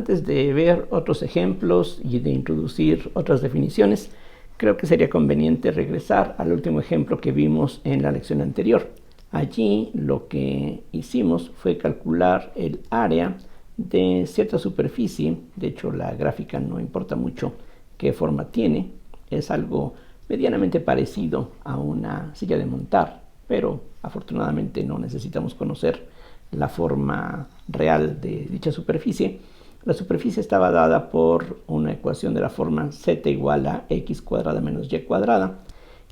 antes de ver otros ejemplos y de introducir otras definiciones, creo que sería conveniente regresar al último ejemplo que vimos en la lección anterior. Allí lo que hicimos fue calcular el área de cierta superficie. De hecho, la gráfica no importa mucho qué forma tiene. Es algo medianamente parecido a una silla de montar, pero afortunadamente no necesitamos conocer la forma real de dicha superficie. La superficie estaba dada por una ecuación de la forma z igual a x cuadrada menos y cuadrada,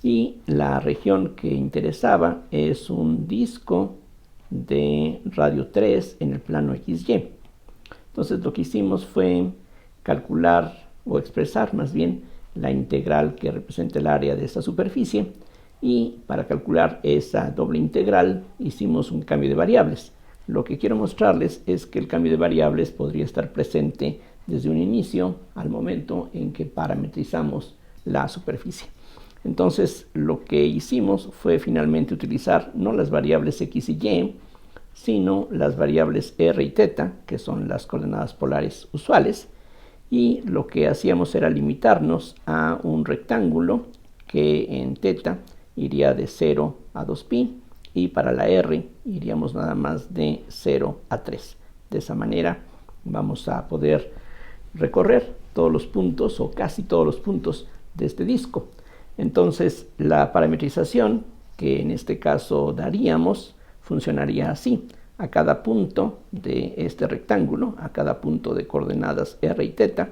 y la región que interesaba es un disco de radio 3 en el plano XY. Entonces lo que hicimos fue calcular o expresar más bien la integral que representa el área de esta superficie, y para calcular esa doble integral hicimos un cambio de variables. Lo que quiero mostrarles es que el cambio de variables podría estar presente desde un inicio al momento en que parametrizamos la superficie. Entonces lo que hicimos fue finalmente utilizar no las variables x y y, sino las variables r y θ, que son las coordenadas polares usuales, y lo que hacíamos era limitarnos a un rectángulo que en θ iría de 0 a 2pi, y para la r iríamos nada más de 0 a 3. De esa manera vamos a poder recorrer todos los puntos o casi todos los puntos de este disco. Entonces la parametrización que en este caso daríamos funcionaría así. A cada punto de este rectángulo, a cada punto de coordenadas r y θ,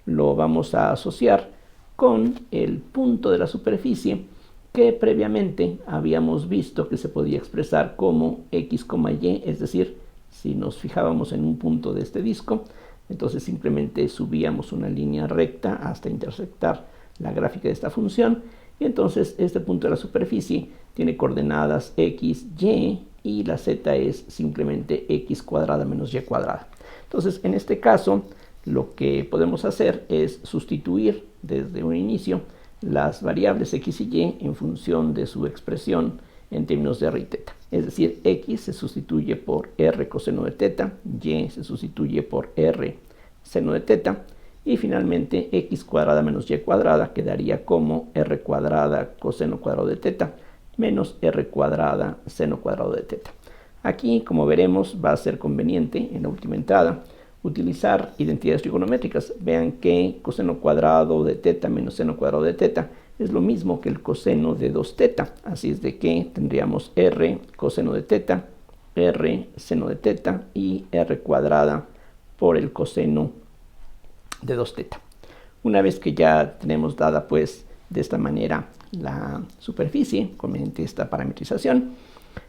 lo vamos a asociar con el punto de la superficie que previamente habíamos visto que se podía expresar como x, y, es decir, si nos fijábamos en un punto de este disco, entonces simplemente subíamos una línea recta hasta intersectar la gráfica de esta función, y entonces este punto de la superficie tiene coordenadas x, y la z es simplemente x cuadrada menos y cuadrada. Entonces en este caso lo que podemos hacer es sustituir desde un inicio las variables x y y en función de su expresión en términos de r y θ. Es decir, x se sustituye por r coseno de θ, y se sustituye por r seno de θ, y finalmente x cuadrada menos y cuadrada quedaría como r cuadrada coseno cuadrado de θ menos r cuadrada seno cuadrado de θ. Aquí, como veremos, va a ser conveniente en la última entrada utilizar identidades trigonométricas. Vean que coseno cuadrado de θ menos seno cuadrado de θ es lo mismo que el coseno de 2θ. Así es de que tendríamos r coseno de θ, r seno de θ y r cuadrada por el coseno de 2θ. Una vez que ya tenemos dada pues de esta manera la superficie mediante esta parametrización,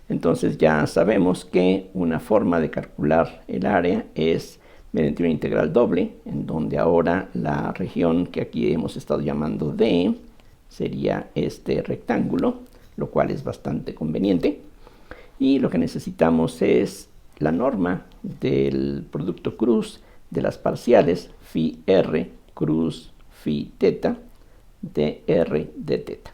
entonces ya sabemos que una forma de calcular el área es mediante una integral doble, en donde ahora la región que aquí hemos estado llamando D sería este rectángulo, lo cual es bastante conveniente, y lo que necesitamos es la norma del producto cruz de las parciales phi r cruz phi θ de r de θ.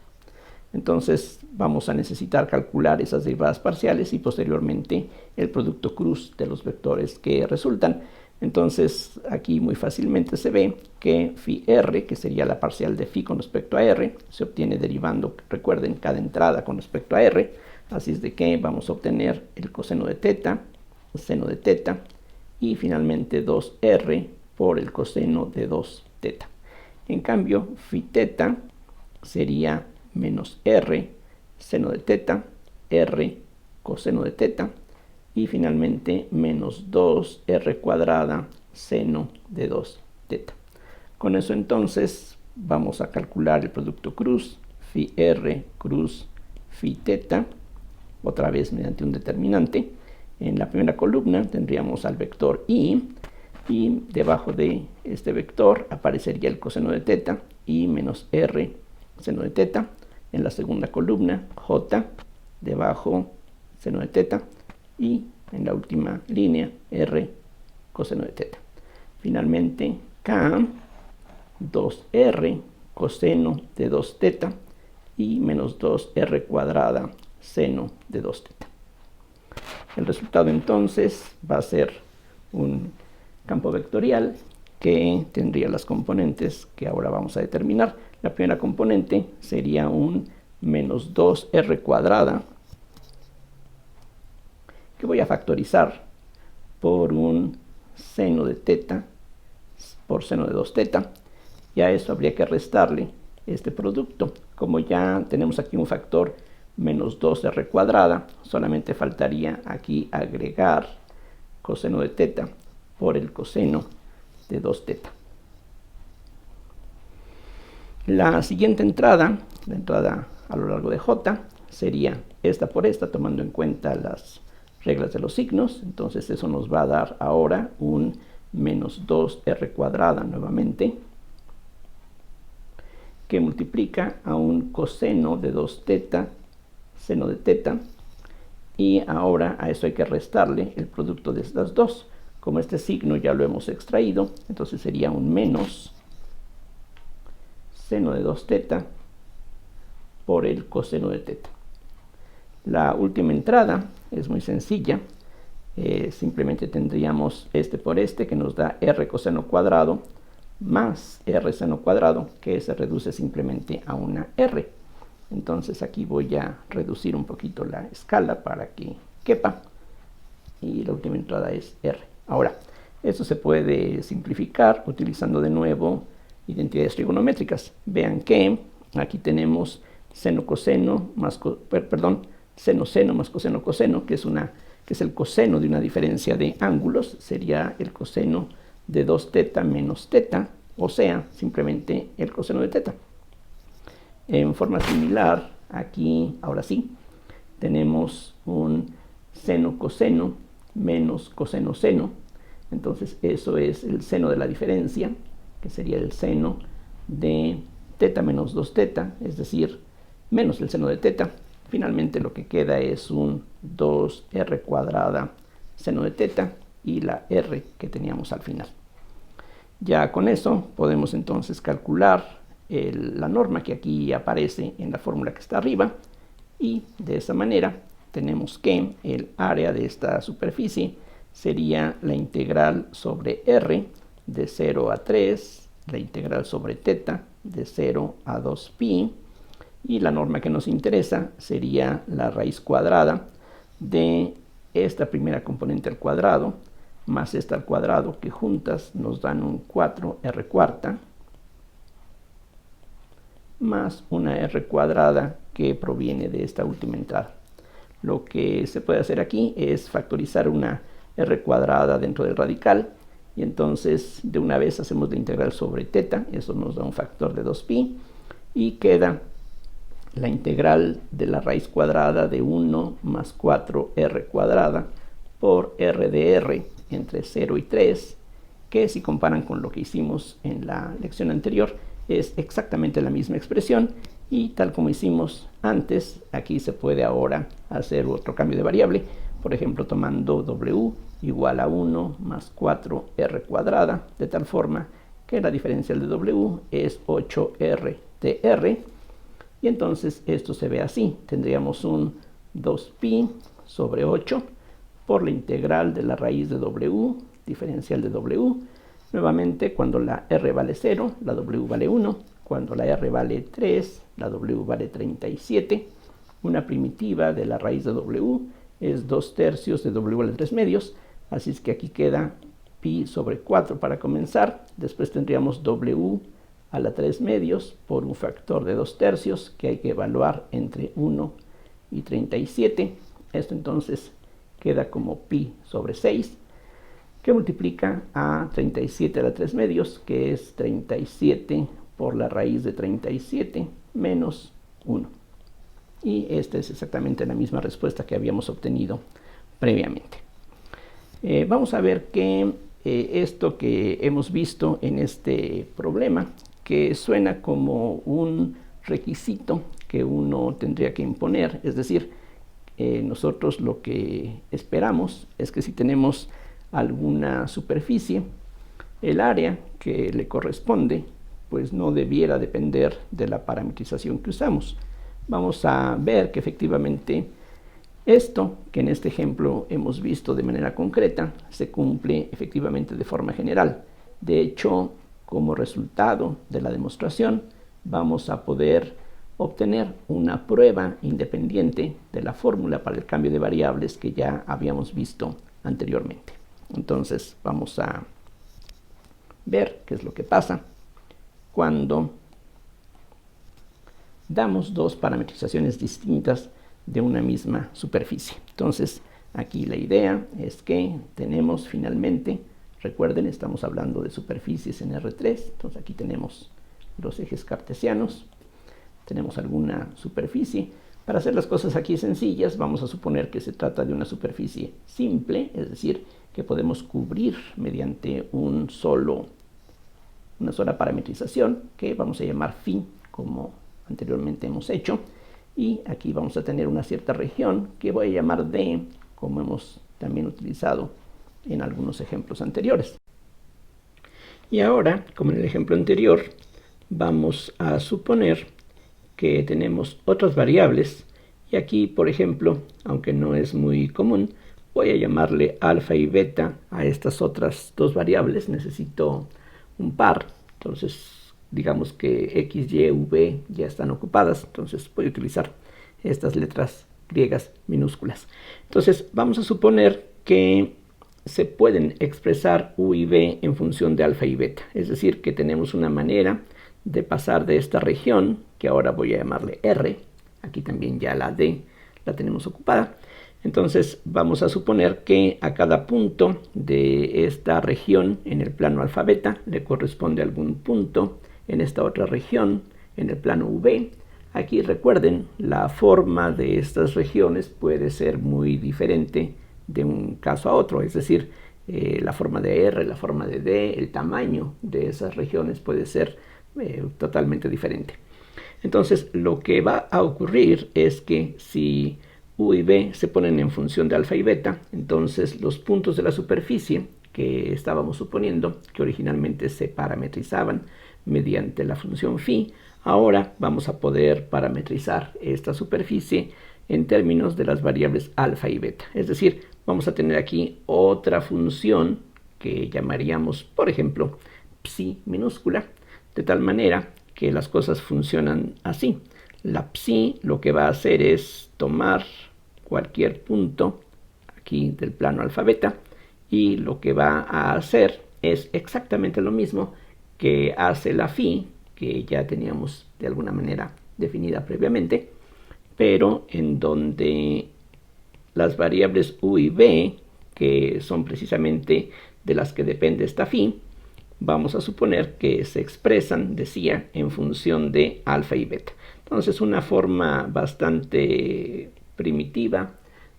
Entonces vamos a necesitar calcular esas derivadas parciales y posteriormente el producto cruz de los vectores que resultan. Entonces aquí muy fácilmente se ve que phi r, que sería la parcial de phi con respecto a r, se obtiene derivando, recuerden, cada entrada con respecto a r. Así es de que vamos a obtener el coseno de θ, seno de θ y finalmente 2r por el coseno de 2θ. En cambio, phi θ sería menos r seno de θ, r coseno de θ y finalmente menos 2r cuadrada seno de 2θ. Con eso entonces vamos a calcular el producto cruz, phi r cruz phi θ, otra vez mediante un determinante. En la primera columna tendríamos al vector y debajo de este vector aparecería el coseno de θ y menos r seno de θ. En la segunda columna j, debajo seno de θ, y en la última línea r coseno de θ. Finalmente k, 2r coseno de 2θ y menos 2r cuadrada seno de 2θ. El resultado entonces va a ser un campo vectorial que tendría las componentes que ahora vamos a determinar. La primera componente sería un menos 2r cuadrada, que voy a factorizar por un seno de teta por seno de 2 teta, y a eso habría que restarle este producto. Como ya tenemos aquí un factor menos 2r cuadrada, solamente faltaría aquí agregar coseno de teta por el coseno de 2 teta. La siguiente entrada, la entrada a lo largo de j, sería esta por esta, tomando en cuenta las reglas de los signos. Entonces eso nos va a dar ahora un menos 2r cuadrada nuevamente, que multiplica a un coseno de 2 teta, seno de teta, y ahora a eso hay que restarle el producto de estas dos. Como este signo ya lo hemos extraído, entonces sería un menos seno de 2 teta por el coseno de teta. La última entrada es muy sencilla. Simplemente tendríamos este por este, que nos da r coseno cuadrado más r seno cuadrado, que se reduce simplemente a una r. Entonces aquí voy a reducir un poquito la escala para que quepa, y la última entrada es r. Ahora, esto se puede simplificar utilizando de nuevo identidades trigonométricas. Vean que aquí tenemos seno coseno más seno seno más coseno coseno, que es el coseno de una diferencia de ángulos. Sería el coseno de 2 teta menos teta, o sea, simplemente el coseno de teta. En forma similar, aquí, ahora sí, tenemos un seno coseno menos coseno seno. Entonces eso es el seno de la diferencia, que sería el seno de teta menos 2 teta, es decir, menos el seno de teta. Finalmente lo que queda es un 2r cuadrada seno de teta y la r que teníamos al final. Ya con eso podemos entonces calcular la norma que aquí aparece en la fórmula que está arriba, y de esa manera tenemos que el área de esta superficie sería la integral sobre r de 0 a 3, la integral sobre teta de 0 a 2pi, y la norma que nos interesa sería la raíz cuadrada de esta primera componente al cuadrado más esta al cuadrado, que juntas nos dan un 4r cuarta, más una r cuadrada que proviene de esta última entrada. Lo que se puede hacer aquí es factorizar una r cuadrada dentro del radical, y entonces de una vez hacemos la integral sobre teta. Eso nos da un factor de 2pi, y queda la integral de la raíz cuadrada de 1 más 4r cuadrada por r de r entre 0 y 3, que si comparan con lo que hicimos en la lección anterior, es exactamente la misma expresión, y tal como hicimos antes, aquí se puede ahora hacer otro cambio de variable, por ejemplo tomando w igual a 1 más 4r cuadrada, de tal forma que la diferencial de w es 8r de r, y entonces esto se ve así. Tendríamos un 2pi sobre 8 por la integral de la raíz de w, diferencial de w. Nuevamente, cuando la r vale 0, la w vale 1. Cuando la r vale 3, la w vale 37. Una primitiva de la raíz de w es 2/3 de w vale 3/2. Así es que aquí queda pi sobre 4 para comenzar. Después tendríamos w a la 3/2 por un factor de 2/3 que hay que evaluar entre 1 y 37. Esto entonces queda como pi sobre 6, que multiplica a 37 a la 3/2, que es 37 por la raíz de 37 menos 1. Y esta es exactamente la misma respuesta que habíamos obtenido previamente. Vamos a ver que esto que hemos visto en este problema, que suena como un requisito que uno tendría que imponer, es decir, nosotros lo que esperamos es que si tenemos alguna superficie, el área que le corresponde pues no debiera depender de la parametrización que usamos. Vamos a ver que efectivamente Esto, que en este ejemplo hemos visto de manera concreta, se cumple efectivamente de forma general. De hecho, como resultado de la demostración, vamos a poder obtener una prueba independiente de la fórmula para el cambio de variables que ya habíamos visto anteriormente. Entonces, vamos a ver qué es lo que pasa cuando damos dos parametrizaciones distintas de una misma superficie. Entonces, aquí la idea es que tenemos finalmente, recuerden, estamos hablando de superficies en R3, entonces aquí tenemos los ejes cartesianos, tenemos alguna superficie. Para hacer las cosas aquí sencillas, vamos a suponer que se trata de una superficie simple, es decir, que podemos cubrir mediante una sola parametrización, que vamos a llamar phi, como anteriormente hemos hecho. Y aquí vamos a tener una cierta región que voy a llamar D, como hemos también utilizado en algunos ejemplos anteriores. Y ahora, como en el ejemplo anterior, vamos a suponer que tenemos otras variables. Y aquí, por ejemplo, aunque no es muy común, voy a llamarle alfa y beta a estas otras dos variables. Necesito un par, entonces digamos que x, y, v ya están ocupadas, entonces voy a utilizar estas letras griegas minúsculas. Entonces vamos a suponer que se pueden expresar u y v en función de alfa y beta, es decir, que tenemos una manera de pasar de esta región, que ahora voy a llamarle R, aquí también ya la D la tenemos ocupada. Entonces vamos a suponer que a cada punto de esta región en el plano alfa beta le corresponde algún punto en esta otra región en el plano V. Aquí recuerden, la forma de estas regiones puede ser muy diferente de un caso a otro, es decir, la forma de R, la forma de D, el tamaño de esas regiones puede ser totalmente diferente. Entonces lo que va a ocurrir es que si U y V se ponen en función de alfa y beta, entonces los puntos de la superficie que estábamos suponiendo que originalmente se parametrizaban mediante la función phi, ahora vamos a poder parametrizar esta superficie en términos de las variables alfa y beta. Es decir, vamos a tener aquí otra función que llamaríamos, por ejemplo, psi minúscula, de tal manera que las cosas funcionan así. La psi lo que va a hacer es tomar cualquier punto aquí del plano alfa beta y lo que va a hacer es exactamente lo mismo que hace la phi, que ya teníamos de alguna manera definida previamente, pero en donde las variables u y v, que son precisamente de las que depende esta phi, vamos a suponer que se expresan, decía, en función de alfa y beta. Entonces, una forma bastante primitiva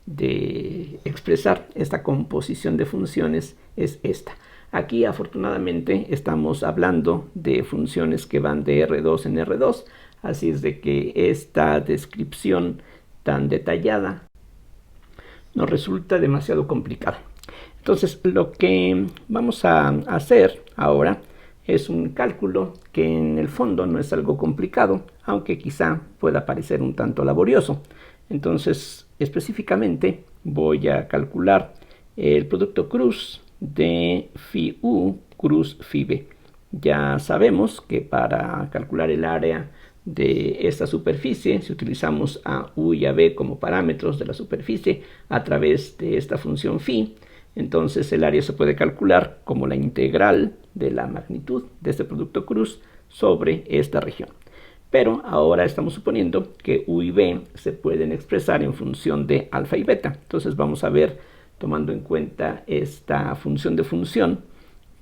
de expresar esta composición de funciones es esta. Aquí, afortunadamente, estamos hablando de funciones que van de R2 en R2, así es de que esta descripción tan detallada nos resulta demasiado complicada. Entonces, lo que vamos a hacer ahora es un cálculo que en el fondo no es algo complicado, aunque quizá pueda parecer un tanto laborioso. Entonces, específicamente voy a calcular el producto cruz de phi u cruz phi b. Ya sabemos que para calcular el área de esta superficie, si utilizamos a u y a b como parámetros de la superficie a través de esta función phi, entonces el área se puede calcular como la integral de la magnitud de este producto cruz sobre esta región. Pero ahora estamos suponiendo que u y b se pueden expresar en función de alfa y beta. Entonces vamos a ver, tomando en cuenta esta función de función,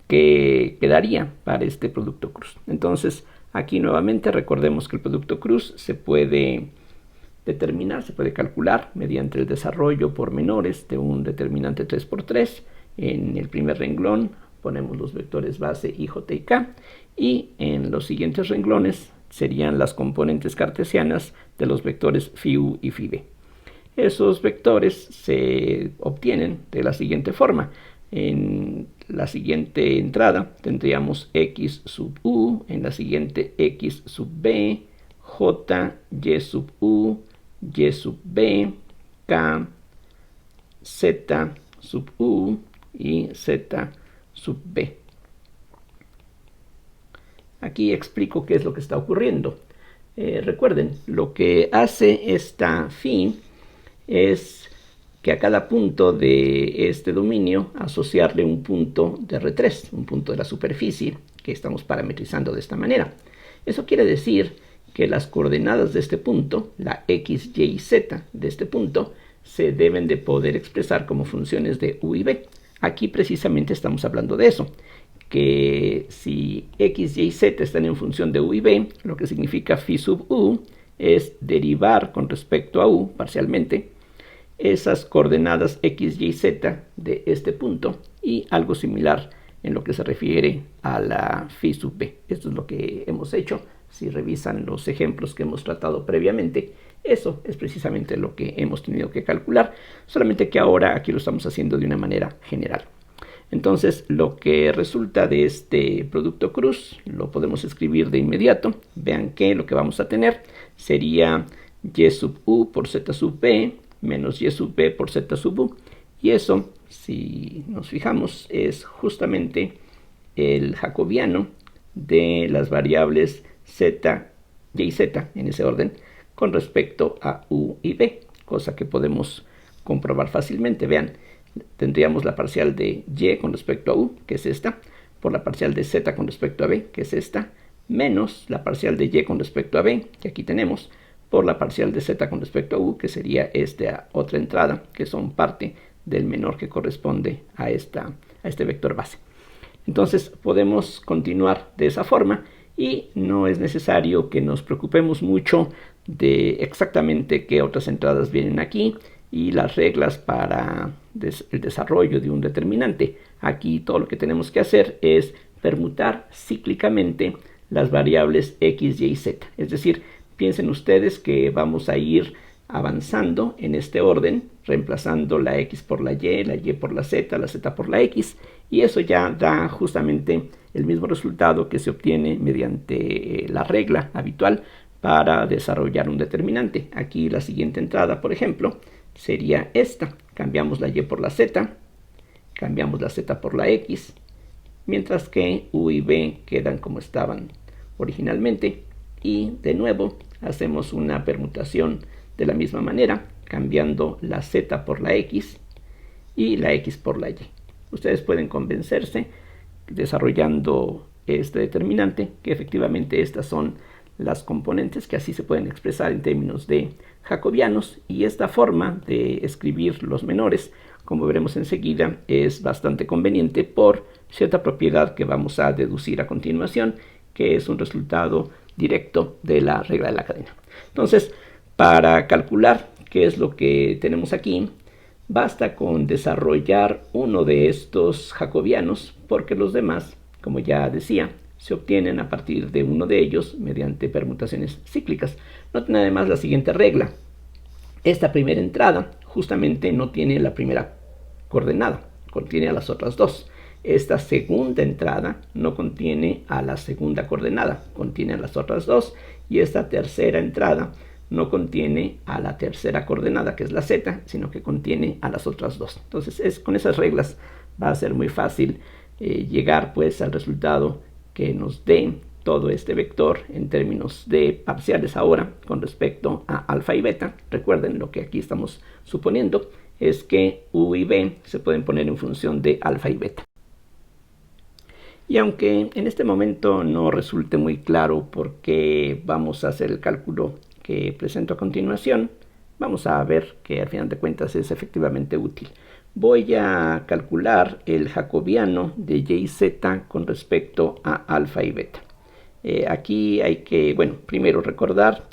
que quedaría para este producto cruz. Entonces aquí nuevamente recordemos que el producto cruz se puede determinar, se puede calcular mediante el desarrollo por menores de un determinante 3×3. En el primer renglón ponemos los vectores base i, j y k, y en los siguientes renglones serían las componentes cartesianas de los vectores phi u y phi b. Esos vectores se obtienen de la siguiente forma. En la siguiente entrada tendríamos x sub u, en la siguiente x sub b, j, y sub u, y sub b, K, Z sub U y Z sub B. Aquí explico qué es lo que está ocurriendo. Recuerden, lo que hace esta phi es que a cada punto de este dominio asociarle un punto de R3, un punto de la superficie que estamos parametrizando de esta manera. Eso quiere decir que las coordenadas de este punto, la x, y y z de este punto, se deben de poder expresar como funciones de u y b. Aquí precisamente estamos hablando de eso, que si x, y y z están en función de u y b, lo que significa phi sub u es derivar con respecto a u parcialmente esas coordenadas x, y, z de este punto y algo similar en lo que se refiere a la phi sub b. Esto es lo que hemos hecho. Si revisan los ejemplos que hemos tratado previamente, eso es precisamente lo que hemos tenido que calcular, solamente que ahora aquí lo estamos haciendo de una manera general. Entonces, lo que resulta de este producto cruz lo podemos escribir de inmediato. Vean que lo que vamos a tener sería y sub u por z sub b menos y sub b por z sub u. Y eso, si nos fijamos, es justamente el jacobiano de las variables z, y z en ese orden con respecto a u y b, cosa que podemos comprobar fácilmente. Vean, tendríamos la parcial de y con respecto a u, que es esta, por la parcial de z con respecto a b, que es esta, menos la parcial de y con respecto a b, que aquí tenemos, por la parcial de z con respecto a u, que sería esta otra entrada, que son parte del menor que corresponde a este vector base. Entonces podemos continuar de esa forma y no es necesario que nos preocupemos mucho de exactamente qué otras entradas vienen aquí y las reglas para el desarrollo de un determinante. Aquí todo lo que tenemos que hacer es permutar cíclicamente las variables x, y, z. Es decir, piensen ustedes que vamos a ir avanzando en este orden, reemplazando la x por la y por la z por la x, y eso ya da justamente el mismo resultado que se obtiene mediante la regla habitual para desarrollar un determinante. Aquí la siguiente entrada, por ejemplo, sería esta. Cambiamos la y por la z, cambiamos la z por la x, mientras que u y b quedan como estaban originalmente. Y de nuevo hacemos una permutación de la misma manera, cambiando la z por la x y la x por la y. Ustedes pueden convencerse, desarrollando este determinante, que efectivamente estas son las componentes que así se pueden expresar en términos de jacobianos, y esta forma de escribir los menores, como veremos enseguida, es bastante conveniente por cierta propiedad que vamos a deducir a continuación, que es un resultado directo de la regla de la cadena. Entonces, para calcular qué es lo que tenemos aquí, basta con desarrollar uno de estos jacobianos, porque los demás, como ya decía, se obtienen a partir de uno de ellos mediante permutaciones cíclicas. Noten además la siguiente regla. Esta primera entrada justamente no tiene la primera coordenada, contiene a las otras dos. Esta segunda entrada no contiene a la segunda coordenada, contiene a las otras dos. Y esta tercera entrada no contiene a la tercera coordenada, que es la z, sino que contiene a las otras dos. Entonces, con esas reglas va a ser muy fácil llegar pues al resultado que nos dé todo este vector en términos de parciales ahora con respecto a alfa y beta. Recuerden, lo que aquí estamos suponiendo es que u y b se pueden poner en función de alfa y beta. Y aunque en este momento no resulte muy claro por qué vamos a hacer el cálculo que presento a continuación, vamos a ver que al final de cuentas es efectivamente útil. Voy a calcular el jacobiano de y y z con respecto a alfa y beta. Aquí hay que, primero recordar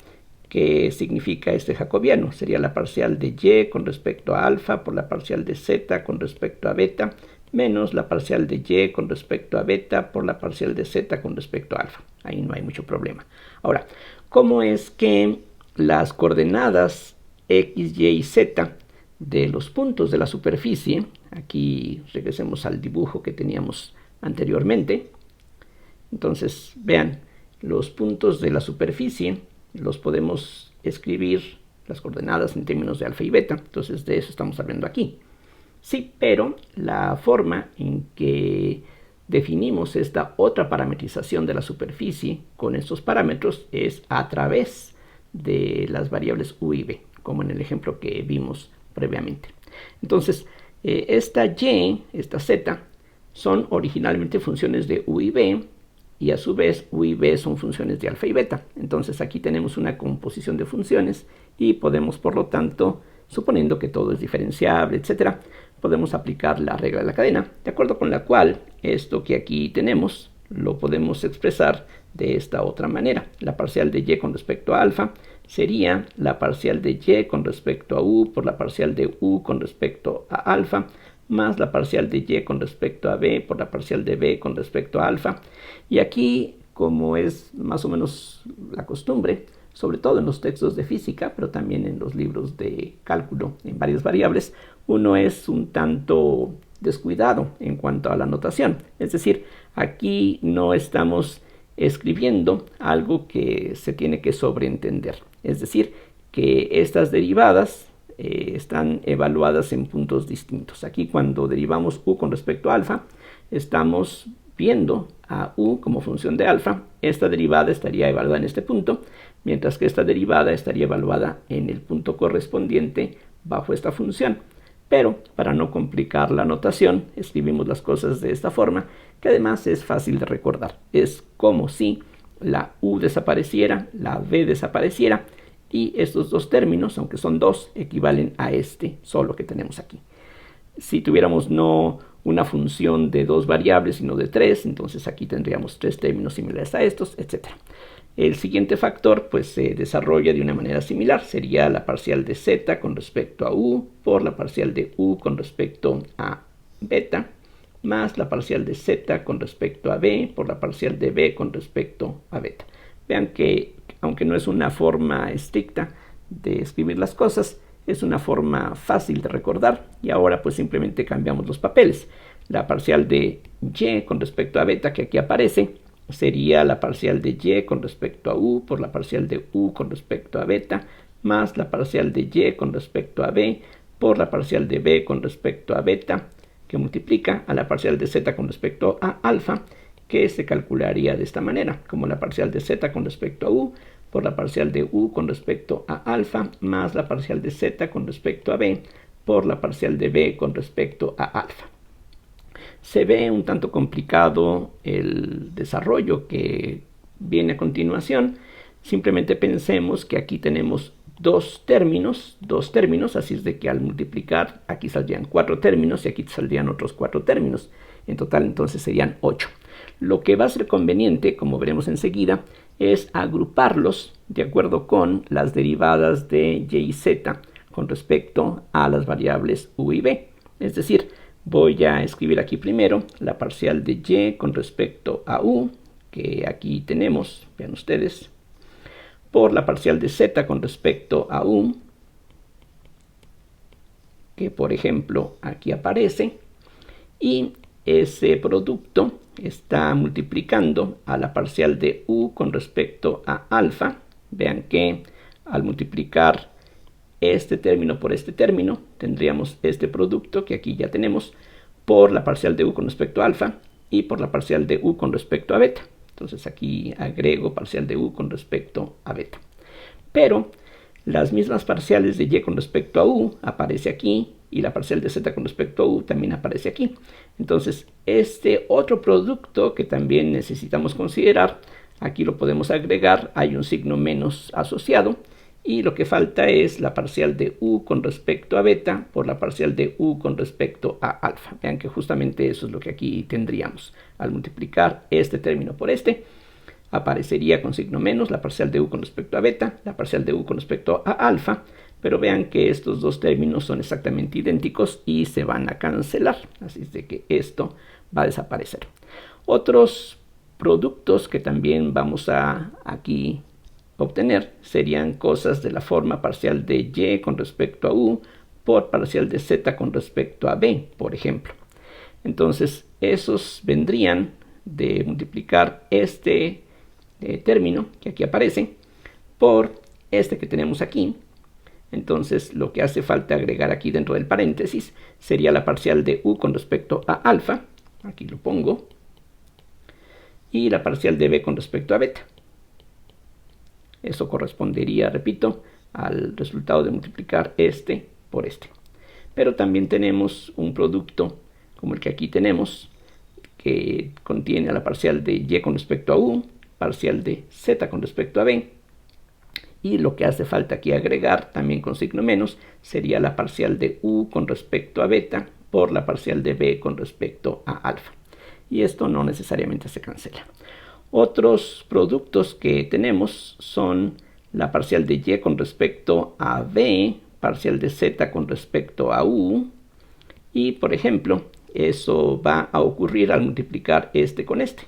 qué significa este jacobiano. Sería la parcial de y con respecto a alfa por la parcial de z con respecto a beta, menos la parcial de y con respecto a beta por la parcial de z con respecto a alfa. Ahí no hay mucho problema. Ahora, ¿cómo es que las coordenadas x, y y z de los puntos de la superficie, aquí regresemos al dibujo que teníamos anteriormente, entonces vean, los puntos de la superficie los podemos escribir las coordenadas en términos de alfa y beta. Entonces de eso estamos hablando aquí. Sí, pero la forma en que definimos esta otra parametrización de la superficie con estos parámetros es a través de las variables u y b, como en el ejemplo que vimos previamente. Entonces, esta y, esta z, son originalmente funciones de u y b, y a su vez u y b son funciones de alfa y beta. Entonces aquí tenemos una composición de funciones y podemos, por lo tanto, suponiendo que todo es diferenciable, etc., podemos aplicar la regla de la cadena, de acuerdo con la cual esto que aquí tenemos lo podemos expresar de esta otra manera. La parcial de y con respecto a alfa sería la parcial de y con respecto a u por la parcial de u con respecto a alfa, más la parcial de y con respecto a b por la parcial de b con respecto a alfa. Y aquí, como es más o menos la costumbre, sobre todo en los textos de física, pero también en los libros de cálculo en varias variables, uno es un tanto descuidado en cuanto a la notación. Es decir, aquí no estamos escribiendo algo que se tiene que sobreentender. Es decir, que estas derivadas están evaluadas en puntos distintos. Aquí, cuando derivamos u con respecto a alfa, estamos viendo a u como función de alfa. Esta derivada estaría evaluada en este punto, mientras que esta derivada estaría evaluada en el punto correspondiente bajo esta función. Pero para no complicar la notación, escribimos las cosas de esta forma, que además es fácil de recordar. Es como si la u desapareciera, la b desapareciera, y estos dos términos, aunque son dos, equivalen a este solo que tenemos aquí. Si tuviéramos no una función de dos variables, sino de tres, entonces aquí tendríamos tres términos similares a estos, etc. El siguiente factor pues se desarrolla de una manera similar. Sería la parcial de z con respecto a u por la parcial de u con respecto a beta, más la parcial de z con respecto a b por la parcial de b con respecto a beta. Vean que, aunque no es una forma estricta de escribir las cosas, es una forma fácil de recordar, y ahora pues simplemente cambiamos los papeles. La parcial de y con respecto a beta, que aquí aparece, sería la parcial de y con respecto a u por la parcial de u con respecto a beta, más la parcial de y con respecto a b por la parcial de b con respecto a beta, que multiplica a la parcial de z con respecto a alfa, que se calcularía de esta manera, como la parcial de z con respecto a u por la parcial de u con respecto a alfa, más la parcial de z con respecto a b por la parcial de b con respecto a alfa. Se ve un tanto complicado el desarrollo que viene a continuación. Simplemente pensemos que aquí tenemos dos términos, así es de que al multiplicar aquí saldrían 4 términos y aquí saldrían otros 4 términos. En total entonces serían 8. Lo que va a ser conveniente, como veremos enseguida, es agruparlos de acuerdo con las derivadas de y y z con respecto a las variables u y b. Es decir, voy a escribir aquí primero la parcial de y con respecto a u, que aquí tenemos, vean ustedes, por la parcial de z con respecto a u, que por ejemplo aquí aparece, y ese producto está multiplicando a la parcial de u con respecto a alfa. Vean que al multiplicar este término por este término, tendríamos este producto que aquí ya tenemos por la parcial de u con respecto a alfa y por la parcial de u con respecto a beta. Entonces aquí agrego parcial de u con respecto a beta. Pero las mismas parciales de y con respecto a u aparece aquí, y la parcial de z con respecto a u también aparece aquí. Entonces este otro producto que también necesitamos considerar, aquí lo podemos agregar, hay un signo menos asociado, y lo que falta es la parcial de u con respecto a beta por la parcial de u con respecto a alfa. Vean que justamente eso es lo que aquí tendríamos. Al multiplicar este término por este, aparecería con signo menos la parcial de u con respecto a beta, la parcial de u con respecto a alfa, pero vean que estos dos términos son exactamente idénticos y se van a cancelar, así es de que esto va a desaparecer. Otros productos que también vamos a aquí obtener serían cosas de la forma parcial de y con respecto a u por parcial de z con respecto a b, por ejemplo. Entonces esos vendrían de multiplicar este término que aquí aparece por este que tenemos aquí, Entonces lo que hace falta agregar aquí dentro del paréntesis sería la parcial de u con respecto a alfa, aquí lo pongo, y la parcial de b con respecto a beta. Eso correspondería, repito, al resultado de multiplicar este por este. Pero también tenemos un producto como el que aquí tenemos, que contiene a la parcial de y con respecto a u, parcial de z con respecto a b, y lo que hace falta aquí agregar, también con signo menos, sería la parcial de u con respecto a beta por la parcial de b con respecto a alfa. Y esto no necesariamente se cancela. Otros productos que tenemos son la parcial de y con respecto a b, parcial de z con respecto a u, y por ejemplo, eso va a ocurrir al multiplicar este con este.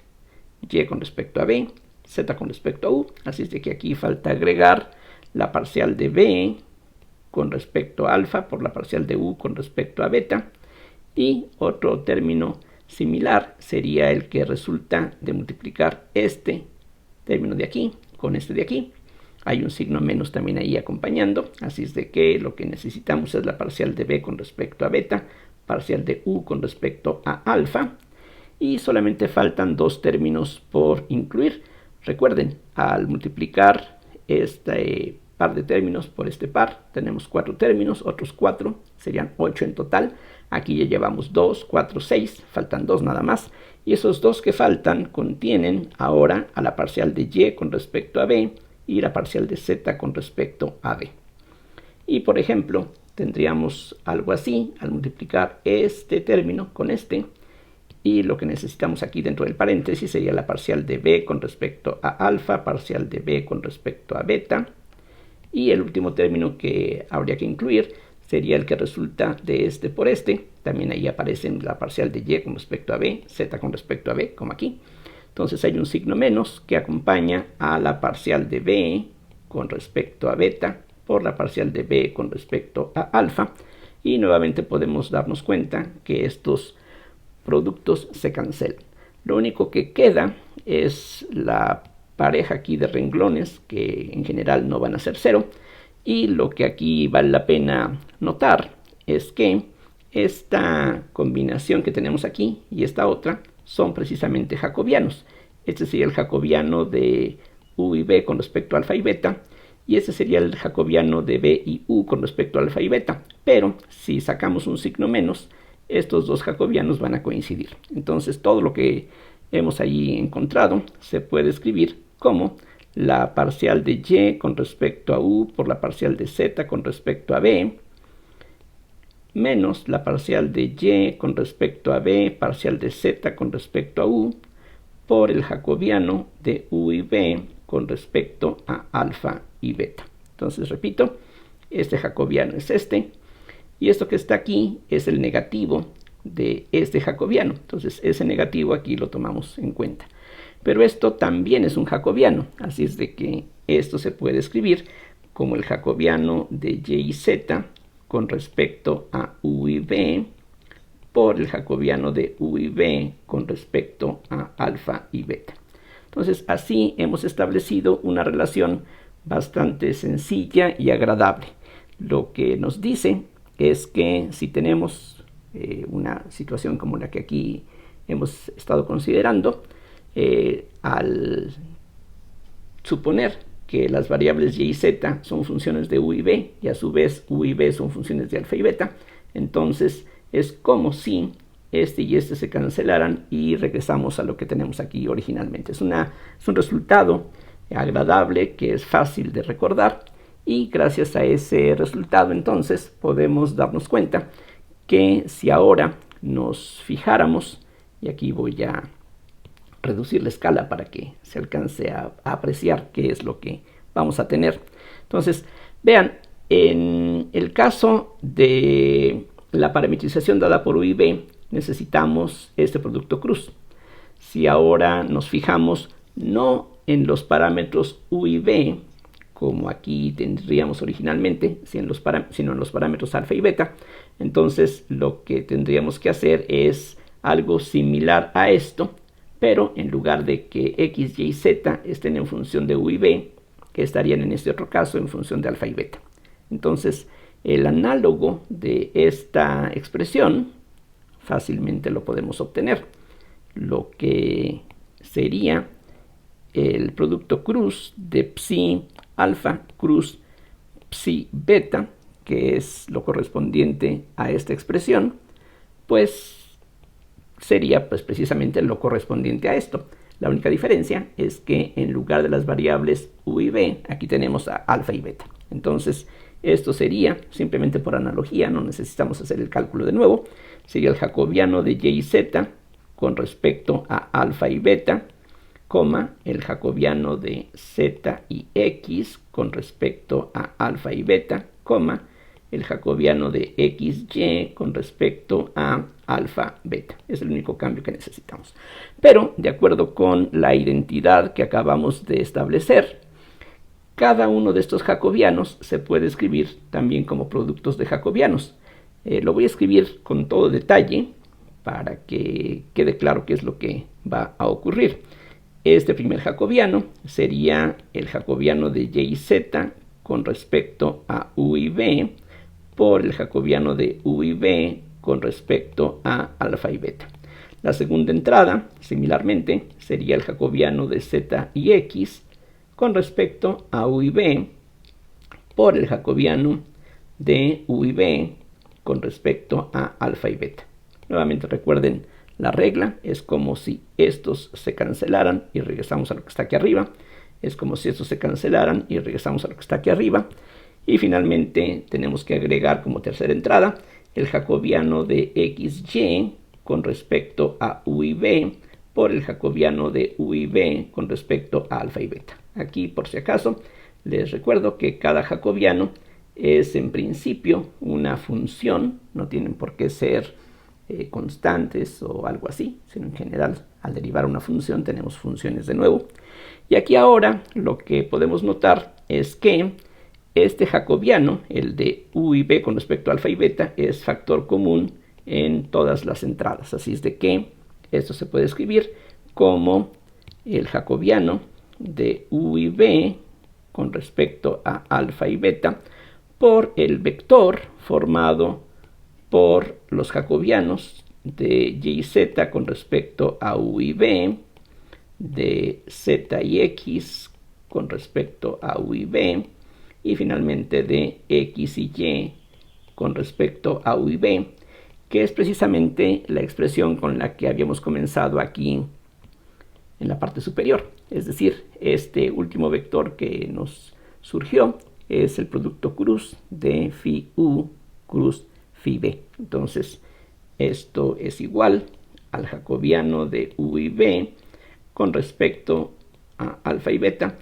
Y con respecto a b, z con respecto a u. Así es de que aquí falta agregar la parcial de b con respecto a alfa por la parcial de u con respecto a beta. Y otro término similar sería el que resulta de multiplicar este término de aquí con este de aquí. Hay un signo menos también ahí acompañando. Así es de que lo que necesitamos es la parcial de b con respecto a beta, parcial de u con respecto a alfa, y solamente faltan dos términos por incluir. Recuerden, al multiplicar este par de términos por este par, tenemos 4 términos, otros 4, serían 8 en total. Aquí ya llevamos 2, 4, 6, faltan 2 nada más, y esos 2 que faltan contienen ahora a la parcial de y con respecto a b y la parcial de z con respecto a b. Y por ejemplo, tendríamos algo así al multiplicar este término con este, y lo que necesitamos aquí dentro del paréntesis sería la parcial de b con respecto a alfa, parcial de b con respecto a beta, y el último término que habría que incluir sería el que resulta de este por este. También ahí aparecen la parcial de y con respecto a b, z con respecto a b, como aquí. Entonces hay un signo menos que acompaña a la parcial de b con respecto a beta por la parcial de b con respecto a alfa, y nuevamente podemos darnos cuenta que estos productos se cancelan. Lo único que queda es la pareja aquí de renglones, que en general no van a ser 0, y lo que aquí vale la pena notar es que esta combinación que tenemos aquí y esta otra son precisamente jacobianos. Este sería el jacobiano de u y b con respecto a alfa y beta, y este sería el jacobiano de b y u con respecto a alfa y beta. Pero si sacamos un signo menos, estos dos jacobianos van a coincidir. Entonces todo lo que hemos ahí encontrado se puede escribir como la parcial de y con respecto a u por la parcial de z con respecto a b, menos la parcial de y con respecto a b, parcial de z con respecto a u, por el jacobiano de u y b con respecto a alfa y beta. Entonces repito, este jacobiano es este, y esto que está aquí es el negativo de este jacobiano. Entonces ese negativo aquí lo tomamos en cuenta. Pero esto también es un jacobiano, así es de que esto se puede escribir como el jacobiano de y y z con respecto a u y b por el jacobiano de u y b con respecto a alfa y beta. Entonces así hemos establecido una relación bastante sencilla y agradable. Lo que nos dice es que si tenemos una situación como la que aquí hemos estado considerando, al suponer que las variables y z son funciones de u y b, y a su vez u y b son funciones de alfa y beta, entonces es como si este y este se cancelaran y regresamos a lo que tenemos aquí originalmente. Es un resultado agradable que es fácil de recordar, y gracias a ese resultado entonces podemos darnos cuenta que si ahora nos fijáramos, y aquí voy a reducir la escala para que se alcance a apreciar qué es lo que vamos a tener. Entonces, vean, en el caso de la parametrización dada por u y b, necesitamos este producto cruz. Si ahora nos fijamos no en los parámetros u y b, como aquí tendríamos originalmente, sino en los parámetros alfa y beta, entonces lo que tendríamos que hacer es algo similar a esto, pero en lugar de que x, y, z estén en función de u y b, que estarían en este otro caso en función de alfa y beta. Entonces, el análogo de esta expresión fácilmente lo podemos obtener. Lo que sería el producto cruz de psi alfa cruz psi beta, que es lo correspondiente a esta expresión, pues sería pues precisamente lo correspondiente a esto. La única diferencia es que en lugar de las variables u y b, aquí tenemos a alfa y beta. Entonces, esto sería, simplemente por analogía, no necesitamos hacer el cálculo de nuevo, sería el jacobiano de y y z con respecto a alfa y beta, coma, el jacobiano de z y x con respecto a alfa y beta, coma, el jacobiano de xy con respecto a alfa beta. Es el único cambio que necesitamos. Pero, de acuerdo con la identidad que acabamos de establecer, cada uno de estos jacobianos se puede escribir también como productos de jacobianos. Lo voy a escribir con todo detalle para que quede claro qué es lo que va a ocurrir. Este primer jacobiano sería el jacobiano de y y z con respecto a u y b por el jacobiano de u y b con respecto a alfa y beta. La segunda entrada, similarmente, sería el jacobiano de z y x con respecto a u y b por el jacobiano de u y b con respecto a alfa y beta. Nuevamente recuerden la regla, es como si estos se cancelaran y regresamos a lo que está aquí arriba. Es como si estos se cancelaran y regresamos a lo que está aquí arriba. Y finalmente tenemos que agregar como tercera entrada el jacobiano de xy con respecto a u y b por el jacobiano de u y b con respecto a alfa y beta. Aquí, por si acaso, les recuerdo que cada jacobiano es en principio una función, no tienen por qué ser constantes o algo así, sino en general al derivar una función tenemos funciones de nuevo. Y aquí ahora lo que podemos notar es que este jacobiano, el de u y b con respecto a alfa y beta, es factor común en todas las entradas. Así es de que esto se puede escribir como el jacobiano de u y b con respecto a alfa y beta por el vector formado por los jacobianos de y y z con respecto a u y b, de z y x con respecto a u y b, y finalmente de x y y con respecto a u y b, que es precisamente la expresión con la que habíamos comenzado aquí en la parte superior. Es decir, este último vector que nos surgió es el producto cruz de phi u cruz phi b. Entonces, esto es igual al jacobiano de u y b con respecto a alfa y beta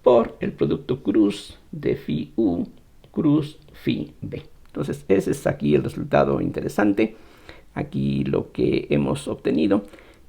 por el producto cruz de phi u cruz phi b. Entonces, ese es aquí el resultado interesante. Aquí lo que hemos obtenido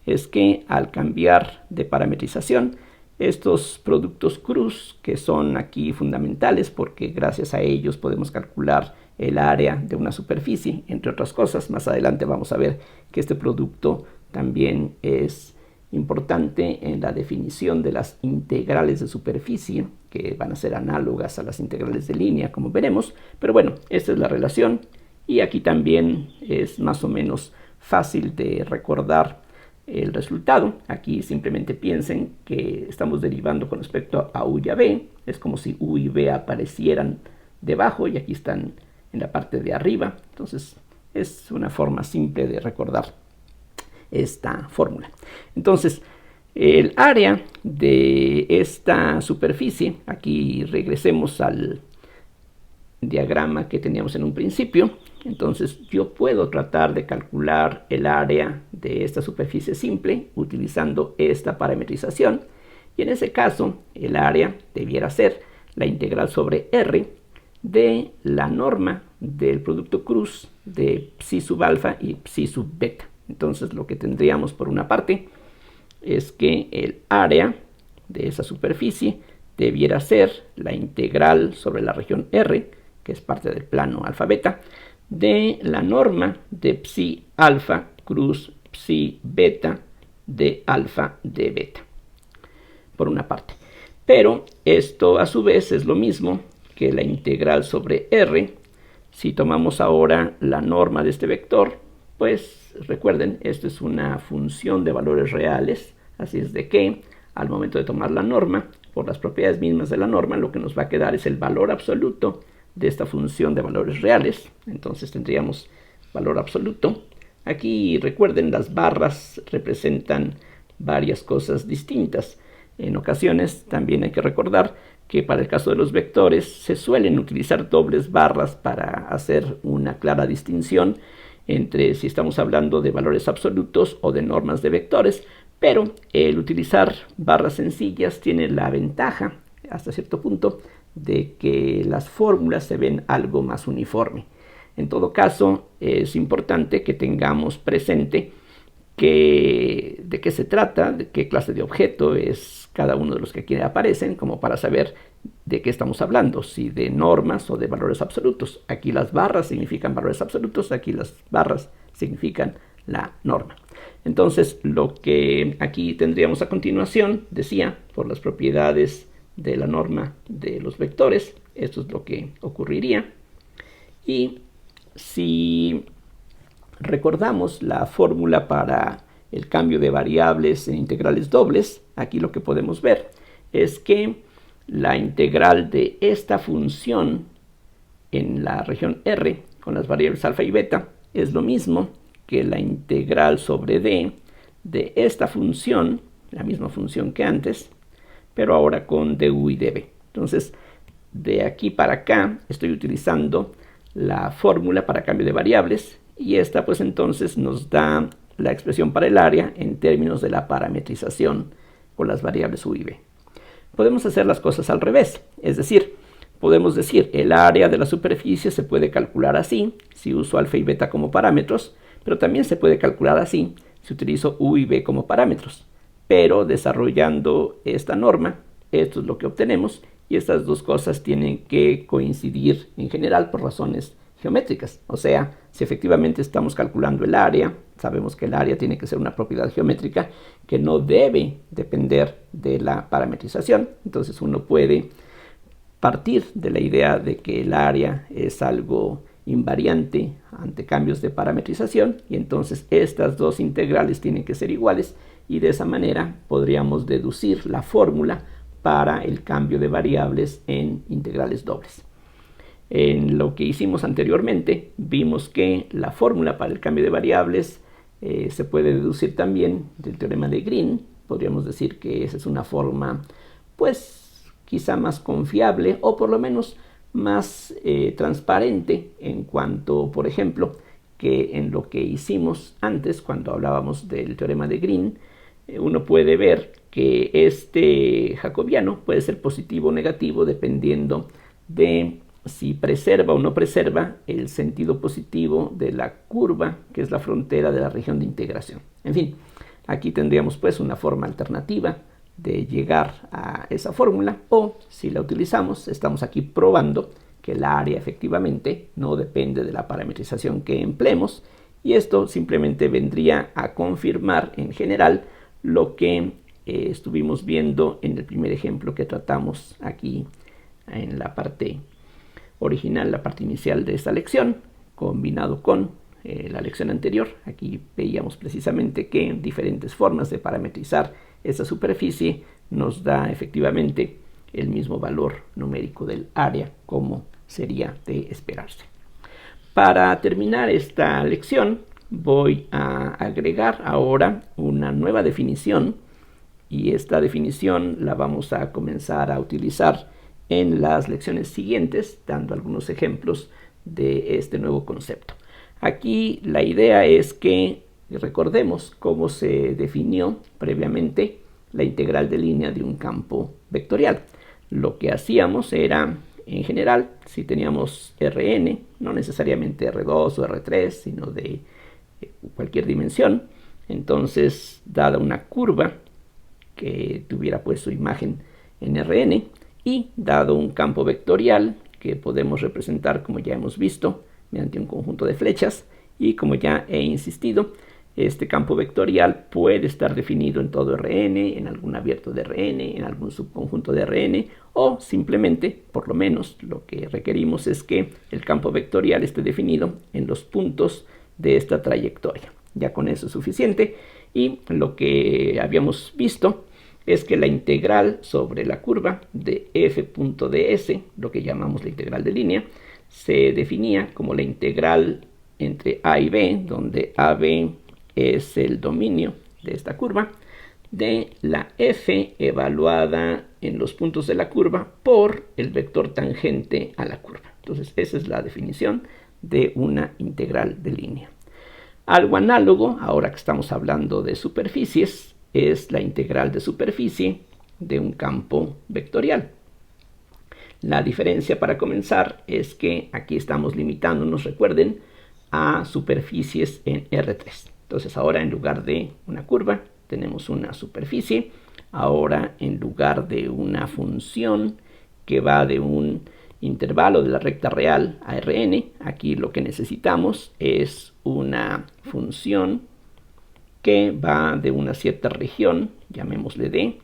es que al cambiar de parametrización, estos productos cruz, que son aquí fundamentales porque gracias a ellos podemos calcular el área de una superficie, entre otras cosas. Más adelante vamos a ver que este producto también es importante en la definición de las integrales de superficie, que van a ser análogas a las integrales de línea, como veremos. Pero bueno, esta es la relación y aquí también es más o menos fácil de recordar el resultado. Aquí simplemente piensen que estamos derivando con respecto a u y a b. Es como si u y b aparecieran debajo y aquí están en la parte de arriba. Entonces es una forma simple de recordar esta fórmula. Entonces, el área de esta superficie, aquí regresemos al diagrama que teníamos en un principio. Entonces yo puedo tratar de calcular el área de esta superficie simple utilizando esta parametrización, y en ese caso el área debiera ser la integral sobre R de la norma del producto cruz de psi sub alfa y psi sub beta. Entonces lo que tendríamos por una parte es que el área de esa superficie debiera ser la integral sobre la región R, que es parte del plano alfa beta, de la norma de psi alfa cruz psi beta de alfa de beta, por una parte. Pero esto a su vez es lo mismo que la integral sobre R, si tomamos ahora la norma de este vector, pues recuerden, esto es una función de valores reales, así es de que al momento de tomar la norma, por las propiedades mismas de la norma, lo que nos va a quedar es el valor absoluto de esta función de valores reales. Entonces tendríamos valor absoluto. Aquí recuerden, las barras representan varias cosas distintas. En ocasiones también hay que recordar que para el caso de los vectores se suelen utilizar dobles barras para hacer una clara distinción entre si estamos hablando de valores absolutos o de normas de vectores, pero el utilizar barras sencillas tiene la ventaja, hasta cierto punto, de que las fórmulas se ven algo más uniforme. En todo caso, es importante que tengamos presente de qué se trata, de qué clase de objeto es cada uno de los que aquí aparecen, como para saber de qué estamos hablando, si de normas o de valores absolutos. Aquí las barras significan valores absolutos, aquí las barras significan la norma. Entonces, lo que aquí tendríamos a continuación, decía, por las propiedades de la norma de los vectores, esto es lo que ocurriría. Y si recordamos la fórmula para el cambio de variables en integrales dobles, aquí lo que podemos ver es que la integral de esta función en la región R con las variables alfa y beta es lo mismo que la integral sobre D de esta función, la misma función que antes, pero ahora con du y dv. Entonces, de aquí para acá estoy utilizando la fórmula para cambio de variables y esta pues entonces nos da la expresión para el área en términos de la parametrización con las variables u y v. Podemos hacer las cosas al revés, es decir, podemos decir el área de la superficie se puede calcular así si uso alfa y beta como parámetros, pero también se puede calcular así si utilizo u y v como parámetros. Pero desarrollando esta norma, esto es lo que obtenemos y estas dos cosas tienen que coincidir en general por razones geométricas. O sea, si efectivamente estamos calculando el área, sabemos que el área tiene que ser una propiedad geométrica que no debe depender de la parametrización. Entonces uno puede partir de la idea de que el área es algo invariante ante cambios de parametrización y entonces estas dos integrales tienen que ser iguales y de esa manera podríamos deducir la fórmula para el cambio de variables en integrales dobles. En lo que hicimos anteriormente vimos que la fórmula para el cambio de variables se puede deducir también del teorema de Green. Podríamos decir que esa es una forma pues quizá más confiable o por lo menos más transparente en cuanto, por ejemplo, que en lo que hicimos antes cuando hablábamos del teorema de Green, uno puede ver que este jacobiano puede ser positivo o negativo dependiendo de si preserva o no preserva el sentido positivo de la curva, que es la frontera de la región de integración. En fin, aquí tendríamos pues una forma alternativa de llegar a esa fórmula, o si la utilizamos, estamos aquí probando que el área efectivamente no depende de la parametrización que empleemos, y esto simplemente vendría a confirmar en general lo que estuvimos viendo en el primer ejemplo que tratamos aquí en la parte original, la parte inicial de esta lección, combinado con la lección anterior. Aquí veíamos precisamente que diferentes formas de parametrizar esa superficie nos da efectivamente el mismo valor numérico del área, como sería de esperarse. Para terminar esta lección voy a agregar ahora una nueva definición y esta definición la vamos a comenzar a utilizar en las lecciones siguientes, dando algunos ejemplos de este nuevo concepto. Aquí la idea es que recordemos cómo se definió previamente la integral de línea de un campo vectorial. Lo que hacíamos era, en general, si teníamos Rn, no necesariamente R2 o R3, sino de cualquier dimensión, entonces, dada una curva que tuviera pues su imagen en Rn, y dado un campo vectorial que podemos representar, como ya hemos visto, mediante un conjunto de flechas, y como ya he insistido, Este campo vectorial puede estar definido en todo Rn, en algún abierto de Rn, en algún subconjunto de Rn, o simplemente, por lo menos, lo que requerimos es que el campo vectorial esté definido en los puntos de esta trayectoria. Ya con eso es suficiente, y lo que habíamos visto es que la integral sobre la curva de f.ds, lo que llamamos la integral de línea, se definía como la integral entre a y b, donde ab es el dominio de esta curva, de la f evaluada en los puntos de la curva por el vector tangente a la curva. Entonces esa es la definición de una integral de línea. Algo análogo, ahora que estamos hablando de superficies, es la integral de superficie de un campo vectorial. La diferencia para comenzar es que aquí estamos limitándonos, recuerden, a superficies en R3. Entonces ahora en lugar de una curva tenemos una superficie. Ahora en lugar de una función que va de un intervalo de la recta real a Rn, aquí lo que necesitamos es una función que va de una cierta región, llamémosle D,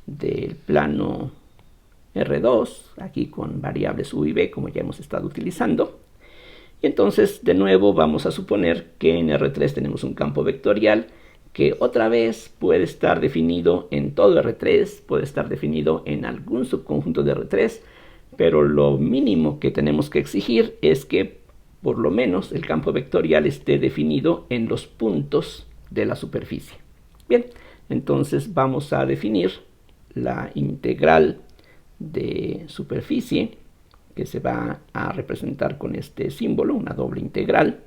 del plano R2, aquí con variables u y b como ya hemos estado utilizando. Y entonces de nuevo vamos a suponer que en R3 tenemos un campo vectorial que otra vez puede estar definido en todo R3, puede estar definido en algún subconjunto de R3, pero lo mínimo que tenemos que exigir es que por lo menos el campo vectorial esté definido en los puntos de la superficie. Bien, entonces vamos a definir la integral de superficie, que se va a representar con este símbolo, una doble integral,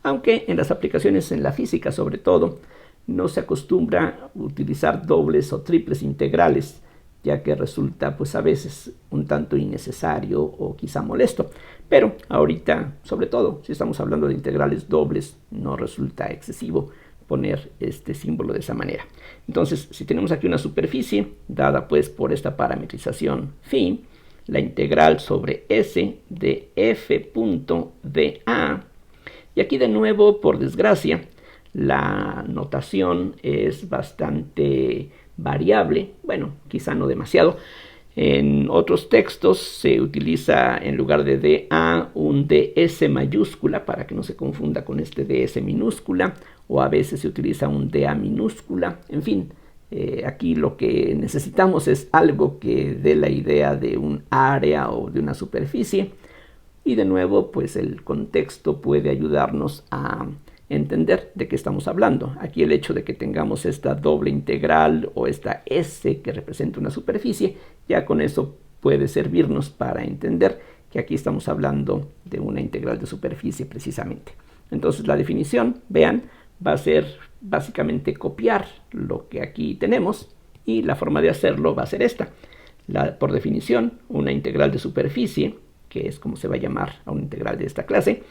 aunque en las aplicaciones en la física sobre todo no se acostumbra a utilizar dobles o triples integrales, ya que resulta pues a veces un tanto innecesario o quizá molesto, pero ahorita sobre todo si estamos hablando de integrales dobles no resulta excesivo poner este símbolo de esa manera. Entonces si tenemos aquí una superficie dada pues por esta parametrización phi, la integral sobre S de f.dA, y aquí de nuevo, por desgracia, la notación es bastante variable, bueno, quizá no demasiado. En otros textos se utiliza en lugar de dA un ds mayúscula para que no se confunda con este ds minúscula, o a veces se utiliza un dA minúscula, en fin. Aquí lo que necesitamos es algo que dé la idea de un área o de una superficie, y de nuevo pues el contexto puede ayudarnos a entender de qué estamos hablando. Aquí el hecho de que tengamos esta doble integral o esta S que representa una superficie, ya con eso puede servirnos para entender que aquí estamos hablando de una integral de superficie precisamente. Entonces la definición, vean, va a ser básicamente copiar lo que aquí tenemos, y la forma de hacerlo va a ser esta. Por definición, una integral de superficie, que es como se va a llamar a una integral de esta clase,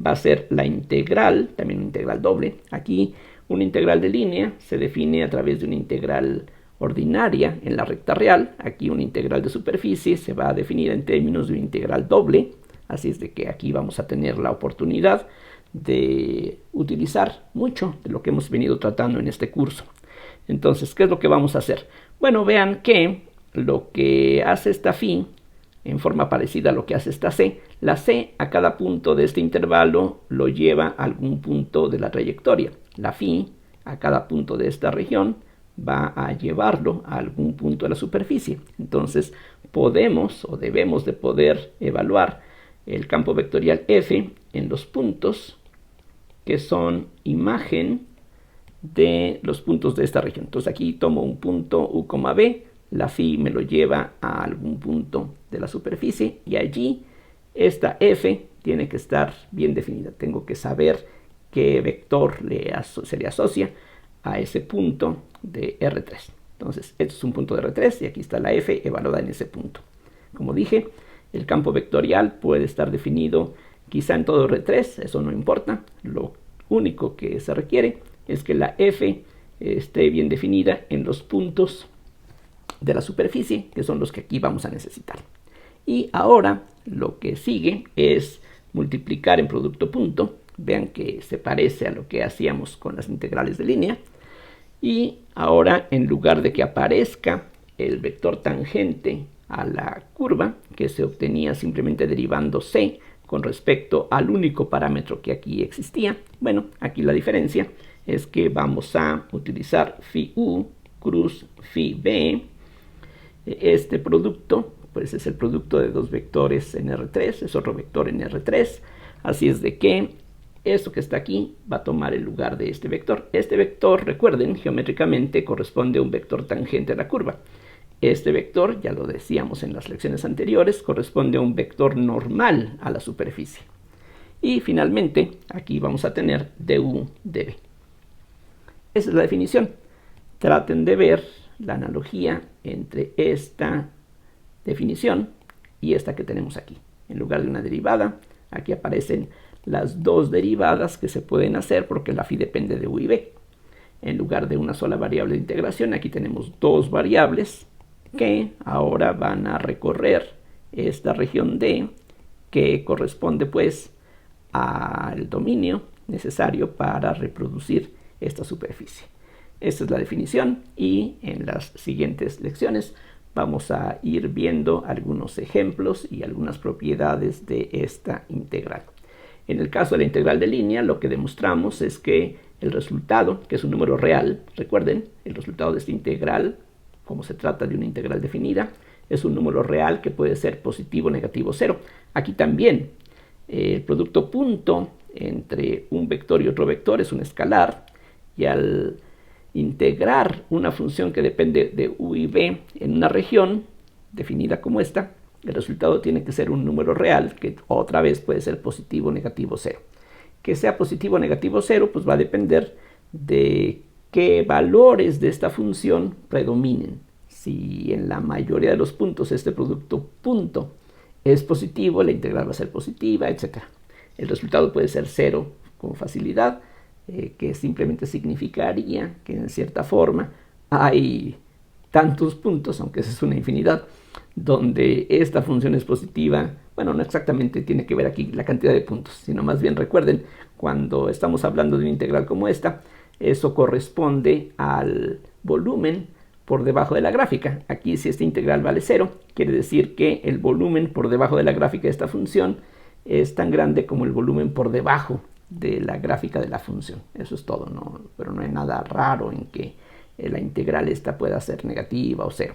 va a ser la integral, también una integral doble. Aquí una integral de línea se define a través de una integral ordinaria en la recta real. Aquí una integral de superficie se va a definir en términos de una integral doble, así es de que aquí vamos a tener la oportunidad de utilizar mucho de lo que hemos venido tratando en este curso. Entonces, ¿qué es lo que vamos a hacer? Bueno, vean que lo que hace esta phi, en forma parecida a lo que hace esta c, la c a cada punto de este intervalo lo lleva a algún punto de la trayectoria. La phi a cada punto de esta región va a llevarlo a algún punto de la superficie. Entonces, podemos o debemos de poder evaluar el campo vectorial f en los puntos que son imagen de los puntos de esta región. Entonces aquí tomo un punto u, b, la phi me lo lleva a algún punto de la superficie, y allí esta f tiene que estar bien definida. Tengo que saber qué vector se le asocia a ese punto de R3. Entonces este es un punto de R3 y aquí está la f evaluada en ese punto. Como dije, el campo vectorial puede estar definido quizá en todo R3, eso no importa. Lo único que se requiere es que la f esté bien definida en los puntos de la superficie, que son los que aquí vamos a necesitar. Y ahora lo que sigue es multiplicar en producto punto Vean que se parece a lo que hacíamos con las integrales de línea. Y ahora, en lugar de que aparezca el vector tangente a la curva, que se obtenía simplemente derivando c con respecto al único parámetro que aquí existía, bueno, aquí la diferencia es que vamos a utilizar phi u cruz phi b. Este producto pues es el producto de dos vectores en R3, es otro vector en R3, así es de que esto que está aquí va a tomar el lugar de este vector. Este vector, recuerden, geométricamente corresponde a un vector tangente a la curva. Este vector, ya lo decíamos en las lecciones anteriores, corresponde a un vector normal a la superficie. Y finalmente, aquí vamos a tener du dv. Esa es la definición. Traten de ver la analogía entre esta definición y esta que tenemos aquí. En lugar de una derivada, aquí aparecen las dos derivadas que se pueden hacer porque la phi depende de u y b. En lugar de una sola variable de integración, aquí tenemos dos variables que ahora van a recorrer esta región D, que corresponde pues al dominio necesario para reproducir esta superficie. Esta es la definición y en las siguientes lecciones vamos a ir viendo algunos ejemplos y algunas propiedades de esta integral. En el caso de la integral de línea, lo que demostramos es que el resultado, que es un número real, recuerden, el resultado de esta integral, como se trata de una integral definida, es un número real que puede ser positivo, negativo, cero. Aquí también el producto punto entre un vector y otro vector es un escalar, y al integrar una función que depende de u y b en una región definida como esta, el resultado tiene que ser un número real, que otra vez puede ser positivo, negativo, cero. Que sea positivo o negativo, cero, pues va a depender de qué valores de esta función predominen. Si en la mayoría de los puntos este producto punto es positivo, la integral va a ser positiva, etc. El resultado puede ser cero con facilidad, que simplemente significaría que en cierta forma hay tantos puntos, aunque esa es una infinidad, donde esta función es positiva. Bueno, no exactamente tiene que ver aquí la cantidad de puntos, sino más bien recuerden, cuando estamos hablando de una integral como esta, eso corresponde al volumen por debajo de la gráfica. Aquí, si esta integral vale 0, quiere decir que el volumen por debajo de la gráfica de esta función es tan grande como el volumen por debajo de la gráfica de la función. Eso es todo, ¿no? Pero no hay nada raro en que la integral esta pueda ser negativa o 0.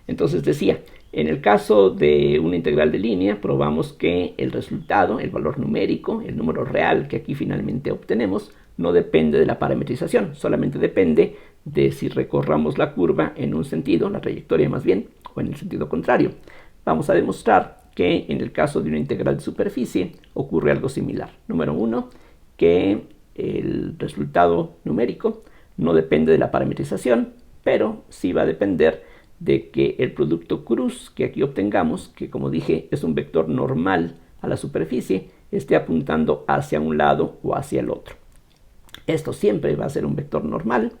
Entonces decía, en el caso de una integral de línea, probamos que el resultado, el valor numérico, el número real que aquí finalmente obtenemos, no depende de la parametrización, solamente depende de si recorramos la curva en un sentido, la trayectoria más bien, o en el sentido contrario. Vamos a demostrar que en el caso de una integral de superficie ocurre algo similar. Número 1, que el resultado numérico no depende de la parametrización, pero sí va a depender de que el producto cruz que aquí obtengamos, que como dije es un vector normal a la superficie, esté apuntando hacia un lado o hacia el otro. Esto siempre va a ser un vector normal,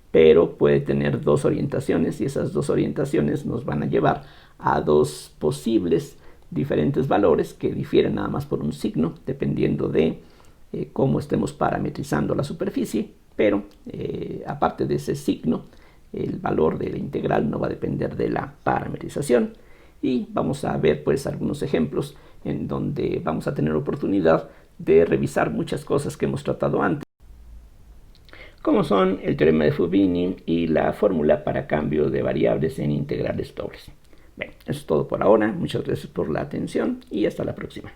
pero puede tener dos orientaciones y esas dos orientaciones nos van a llevar a dos posibles diferentes valores que difieren nada más por un signo, dependiendo de cómo estemos parametrizando la superficie, pero aparte de ese signo, el valor de la integral no va a depender de la parametrización. Y vamos a ver pues algunos ejemplos en donde vamos a tener oportunidad de revisar muchas cosas que hemos tratado antes, como son el teorema de Fubini y la fórmula para cambio de variables en integrales dobles. Bien, eso es todo por ahora. Muchas gracias por la atención y hasta la próxima.